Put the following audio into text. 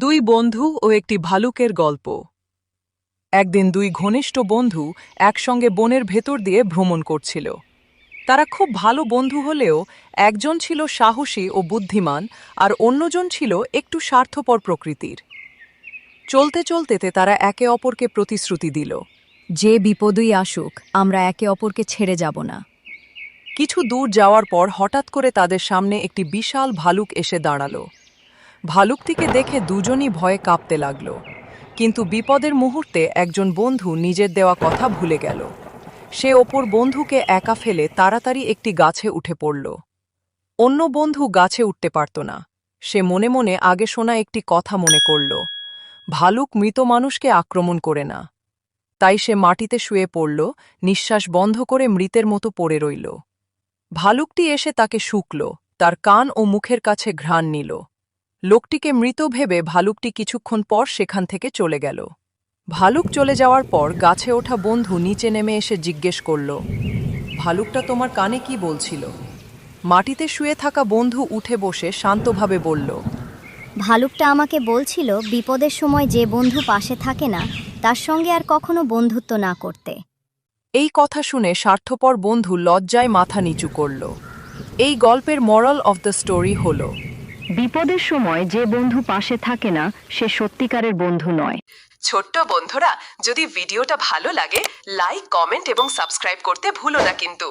দুই বন্ধু ও একটি ভালুকের গল্প। একদিন দুই ঘনিষ্ঠ বন্ধু একসঙ্গে বনের ভেতর দিয়ে ভ্রমণ করছিল। তারা খুব ভালো বন্ধু হলেও একজন ছিল সাহসী ও বুদ্ধিমান, আর অন্যজন ছিল একটু স্বার্থপর প্রকৃতির। চলতে চলতে তারা একে অপরকে প্রতিশ্রুতি দিল, যে বিপদই আসুক আমরা একে অপরকে ছেড়ে যাব না। কিছু দূর যাওয়ার পর হঠাৎ করে তাদের সামনে একটি বিশাল ভালুক এসে দাঁড়ালো। ভালুকটিকে দেখে দুজনই ভয়ে কাঁপতে লাগল, কিন্তু বিপদের মুহূর্তে একজন বন্ধু নিজের দেওয়া কথা ভুলে গেল। সে অপর বন্ধুকে একা ফেলে তাড়াতাড়ি একটি গাছে উঠে পড়ল। অন্য বন্ধু গাছে উঠতে পারত না। সে মনে মনে আগে শোনা একটি কথা মনে করল, ভালুক মৃত মানুষকে আক্রমণ করে না। তাই সে মাটিতে শুয়ে পড়ল, নিঃশ্বাস বন্ধ করে মৃতের মতো পড়ে রইল। ভালুকটি এসে তাকে শুকল, তার কান ও মুখের কাছে ঘ্রাণ নিল। লোকটিকে মৃত ভেবে ভালুকটি কিছুক্ষণ পর সেখান থেকে চলে গেল। ভালুক চলে যাওয়ার পর গাছে ওঠা বন্ধু নিচে নেমে এসে জিজ্ঞেস করল, ভালুকটা তোমার কানে কি বলছিল? মাটিতে শুয়ে থাকা বন্ধু উঠে বসে শান্তভাবে বলল, ভালুকটা আমাকে বলছিল বিপদের সময় যে বন্ধু পাশে থাকে না তার সঙ্গে আর কখনো বন্ধুত্ব না করতে। এই কথা শুনে স্বার্থপর বন্ধু লজ্জায় মাথা নিচু করল। এই গল্পের মোরাল অফ দ্য স্টোরি হল, বিপদের সময় যে বন্ধু পাশে থাকে না সে সত্যিকারের বন্ধু নয়। ছোট্ট বন্ধুরা, যদি ভিডিওটা ভালো লাগে লাইক, কমেন্ট এবং সাবস্ক্রাইব করতে ভুলো না কিন্তু।